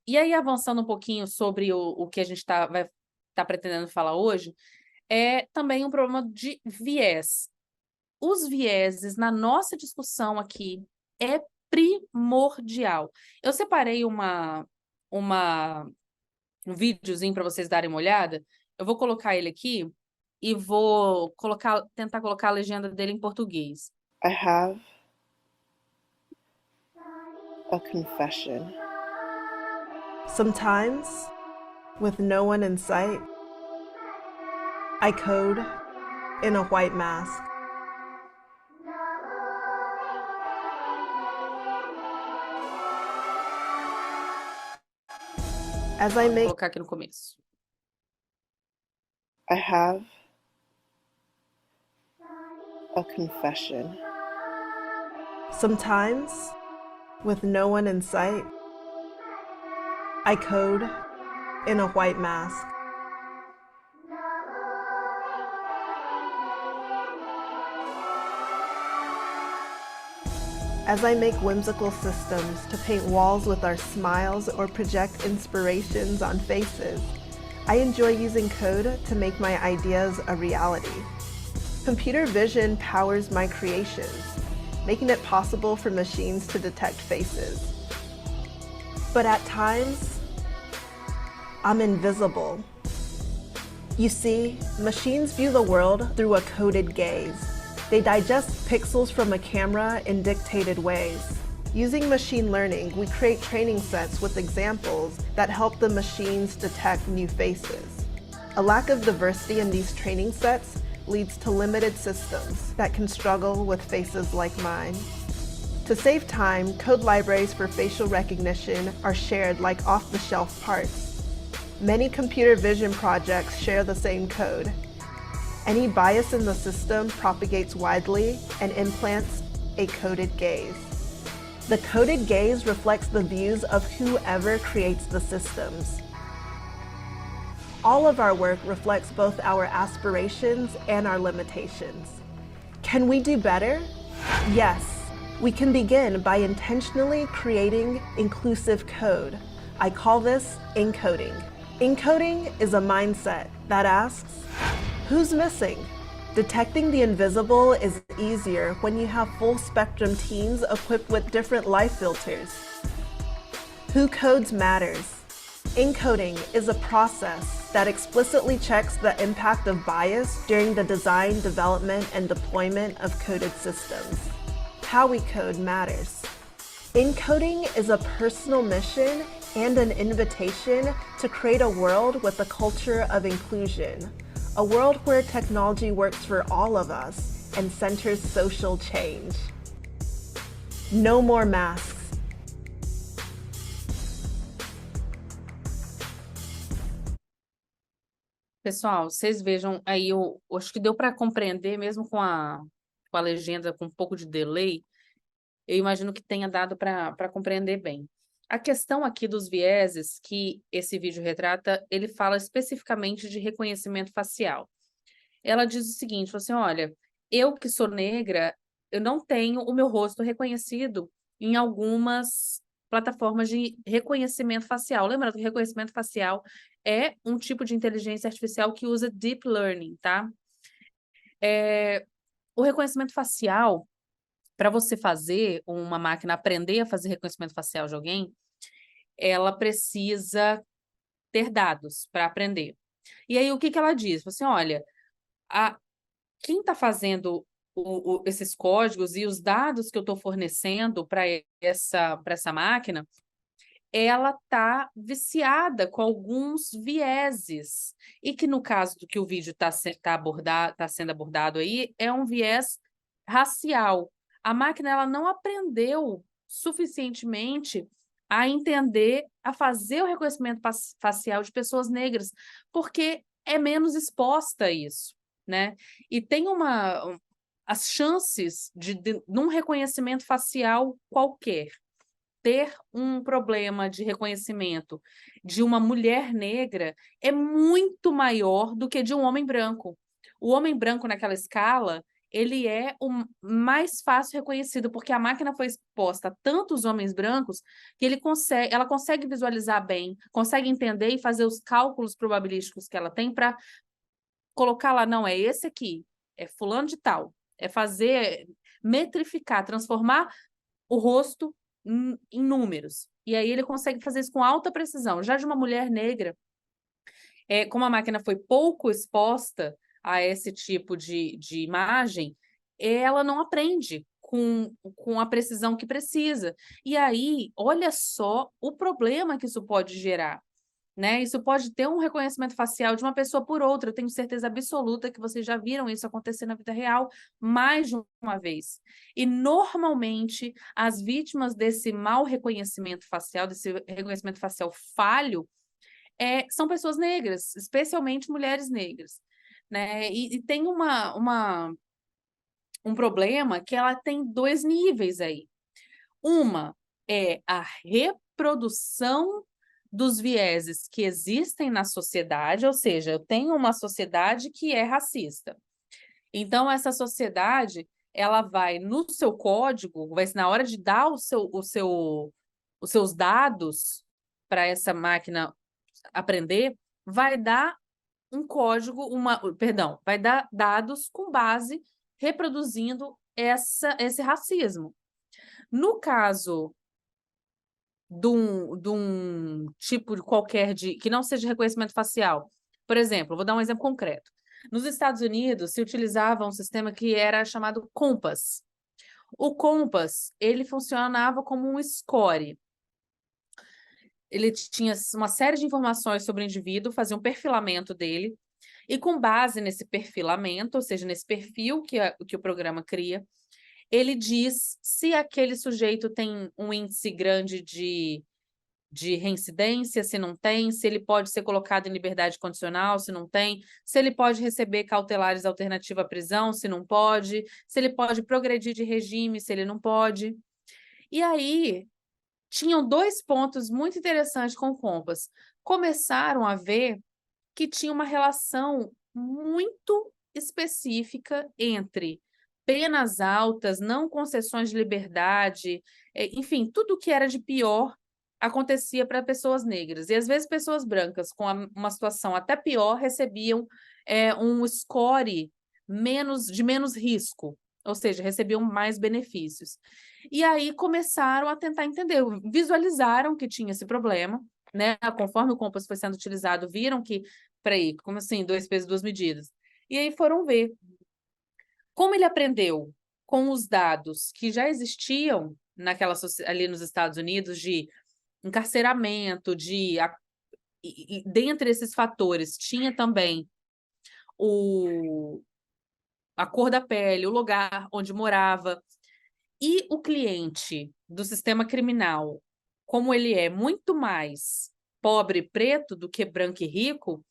E aí, avançando um pouquinho sobre o que a gente vai tá pretendendo falar hoje, é também um problema de viés. Os vieses na nossa discussão aqui é primordial. Eu separei uma um videozinho para vocês darem uma olhada. Eu vou colocar ele aqui e vou tentar colocar a legenda dele em português. I have a confession. Sometimes, with no one in sight, I code in a white mask. As I Vou make, colocar aqui no começo. I have a confession. Sometimes, with no one in sight, I code in a white mask. As I make whimsical systems to paint walls with our smiles or project inspirations on faces, I enjoy using code to make my ideas a reality. Computer vision powers my creations, making it possible for machines to detect faces. But at times, I'm invisible. You see, machines view the world through a coded gaze. They digest pixels from a camera in dictated ways. Using machine learning, we create training sets with examples that help the machines detect new faces. A lack of diversity in these training sets leads to limited systems that can struggle with faces like mine. To save time, code libraries for facial recognition are shared like off-the-shelf parts. Many computer vision projects share the same code. Any bias in the system propagates widely and implants a coded gaze. The coded gaze reflects the views of whoever creates the systems. All of our work reflects both our aspirations and our limitations. Can we do better? Yes. We can begin by intentionally creating inclusive code. I call this encoding. Encoding is a mindset that asks, who's missing? Detecting the invisible is easier when you have full spectrum teams equipped with different life filters. Who codes matters. Encoding is a process that explicitly checks the impact of bias during the design, development, and deployment of coded systems. How we code matters. Encoding is a personal mission and an invitation to create a world with a culture of inclusion. A world where technology works for all of us and centers social change. No more masks. Pessoal, vocês vejam aí, eu acho que deu para compreender, mesmo com a legenda com um pouco de delay, eu imagino que tenha dado para compreender bem. A questão aqui dos vieses que esse vídeo retrata, ele fala especificamente de reconhecimento facial. Ela diz o seguinte, fala assim, olha, eu que sou negra, eu não tenho o meu rosto reconhecido em algumas plataformas de reconhecimento facial. Lembrando que reconhecimento facial é um tipo de inteligência artificial que usa deep learning, tá? O reconhecimento facial, para você fazer uma máquina aprender a fazer reconhecimento facial de alguém, ela precisa ter dados para aprender. E aí, o que que ela diz? Fala assim, olha, quem está fazendo esses códigos e os dados que eu estou fornecendo para essa máquina, ela está viciada com alguns vieses. E que no caso do que o vídeo está sendo abordado aí, é um viés racial. A máquina ela não aprendeu suficientemente a entender, a fazer o reconhecimento facial de pessoas negras, porque é menos exposta a isso, né? E tem as chances num reconhecimento facial qualquer, ter um problema de reconhecimento de uma mulher negra é muito maior do que de um homem branco. O homem branco naquela escala, ele é o mais fácil reconhecido, porque a máquina foi exposta a tantos homens brancos que ela consegue visualizar bem, consegue entender e fazer os cálculos probabilísticos que ela tem para colocar lá, não, é esse aqui, é fulano de tal, é fazer, metrificar, transformar o rosto em números. E aí ele consegue fazer isso com alta precisão. Já de uma mulher negra, como a máquina foi pouco exposta a esse tipo de imagem, ela não aprende com a precisão que precisa. E aí, olha só o problema que isso pode gerar, né? Isso pode ter um reconhecimento facial de uma pessoa por outra. Eu tenho certeza absoluta que vocês já viram isso acontecer na vida real mais de uma vez. E, normalmente, as vítimas desse mau reconhecimento facial, desse reconhecimento facial falho, são pessoas negras, especialmente mulheres negras, né? E tem um problema que ela tem dois níveis aí. Uma é a reprodução dos vieses que existem na sociedade, ou seja, eu tenho uma sociedade que é racista. Então, essa sociedade, ela vai no seu código, na hora de dar os seus dados para essa máquina aprender, vai dar um código, vai dar dados com base reproduzindo esse racismo. No caso de um tipo qualquer que não seja reconhecimento facial, por exemplo, vou dar um exemplo concreto. Nos Estados Unidos, se utilizava um sistema que era chamado Compass. O Compass, ele funcionava como um score. Ele tinha uma série de informações sobre o indivíduo, fazia um perfilamento dele, e com base nesse perfilamento, ou seja, nesse perfil que o programa cria, ele diz se aquele sujeito tem um índice grande de reincidência, se não tem, se ele pode ser colocado em liberdade condicional, se não tem, se ele pode receber cautelares alternativa à prisão, se não pode, se ele pode progredir de regime, se ele não pode. E aí, tinham dois pontos muito interessantes com o Compass. Começaram a ver que tinha uma relação muito específica entre penas altas, não concessões de liberdade, enfim, tudo que era de pior acontecia para pessoas negras. E às vezes pessoas brancas, com uma situação até pior, recebiam um score de menos risco, ou seja, recebiam mais benefícios. E aí começaram a tentar entender, visualizaram que tinha esse problema, né? Conforme o Compass foi sendo utilizado, viram que, peraí, como assim, 2 pesos, 2 medidas? E aí foram ver. Como ele aprendeu com os dados que já existiam ali nos Estados Unidos de encarceramento, e dentre esses fatores tinha também a cor da pele, o lugar onde morava, e o cliente do sistema criminal, como ele é muito mais pobre e preto do que branco e rico,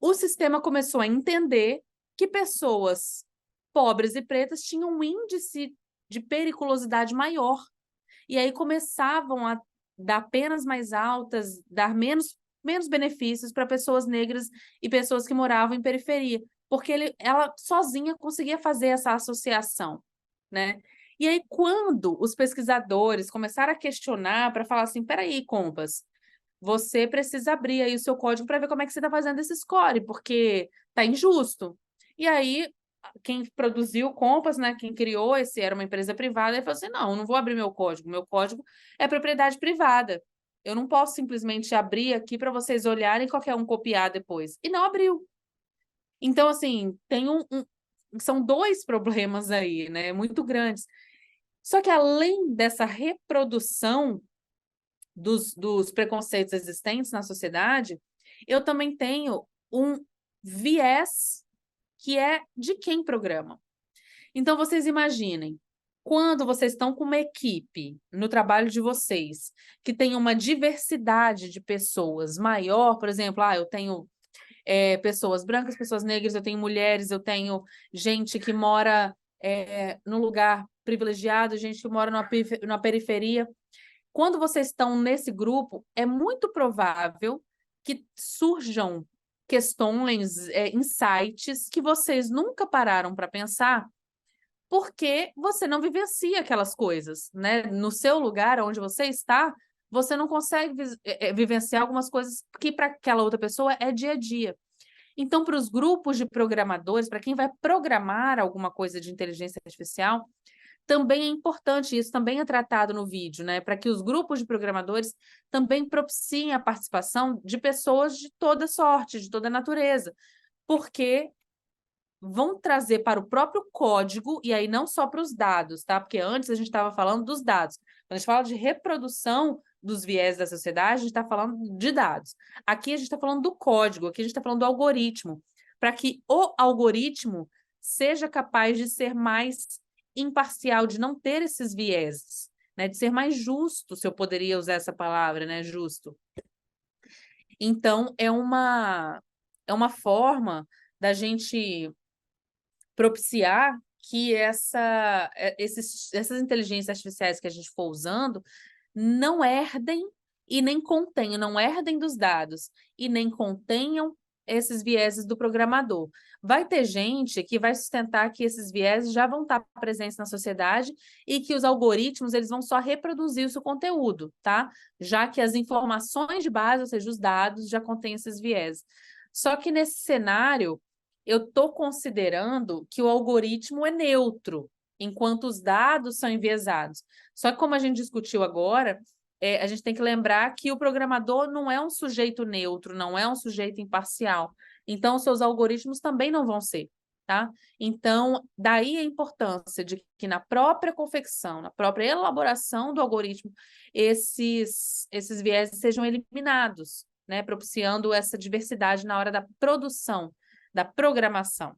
o sistema começou a entender que pessoas pobres e pretas tinham um índice de periculosidade maior. E aí começavam a dar penas mais altas, dar menos benefícios para pessoas negras e pessoas que moravam em periferia, porque ela sozinha conseguia fazer essa associação, né? E aí, quando os pesquisadores começaram a questionar para falar assim, peraí, Compass, você precisa abrir aí o seu código para ver como é que você está fazendo esse score, porque está injusto. E aí, quem produziu o Compass, né, quem criou era uma empresa privada, e falou assim, não, eu não vou abrir meu código é propriedade privada. Eu não posso simplesmente abrir aqui para vocês olharem e qualquer um copiar depois. E não abriu. Então, assim, são dois problemas aí, né, muito grandes. Só que além dessa reprodução dos preconceitos existentes na sociedade, eu também tenho um viés que é de quem programa. Então, vocês imaginem, quando vocês estão com uma equipe no trabalho de vocês, que tem uma diversidade de pessoas maior, por exemplo, eu tenho pessoas brancas, pessoas negras, eu tenho mulheres, eu tenho gente que mora num lugar privilegiado, gente que mora numa periferia. Quando vocês estão nesse grupo, é muito provável que surjam questões, insights que vocês nunca pararam para pensar porque você não vivencia aquelas coisas, né? No seu lugar, onde você está, você não consegue vivenciar algumas coisas que para aquela outra pessoa é dia a dia. Então, para os grupos de programadores, para quem vai programar alguma coisa de inteligência artificial, também é importante, isso também é tratado no vídeo, né? Para que os grupos de programadores também propiciem a participação de pessoas de toda sorte, de toda natureza, porque vão trazer para o próprio código, e aí não só para os dados, tá? Porque antes a gente estava falando dos dados. Quando a gente fala de reprodução dos viés da sociedade, a gente está falando de dados. Aqui a gente está falando do código, aqui a gente está falando do algoritmo, para que o algoritmo seja capaz de ser mais imparcial, de não ter esses vieses, né? De ser mais justo, se eu poderia usar essa palavra, né? Justo. Então, é uma forma da gente propiciar que essas inteligências artificiais que a gente for usando não herdem e nem contenham, não herdem dos dados e nem contenham esses vieses do programador. Vai ter gente que vai sustentar que esses vieses já vão estar presentes na sociedade e que os algoritmos eles vão só reproduzir o seu conteúdo, tá? Já que as informações de base, ou seja, os dados, já contêm esses vieses. Só que nesse cenário, eu estou considerando que o algoritmo é neutro, enquanto os dados são enviesados. Só que como a gente discutiu agora, a gente tem que lembrar que o programador não é um sujeito neutro, não é um sujeito imparcial. Então, os seus algoritmos também não vão ser, tá? Então, daí a importância de que na própria confecção, na própria elaboração do algoritmo, esses vieses sejam eliminados, né? Propiciando essa diversidade na hora da produção, da programação.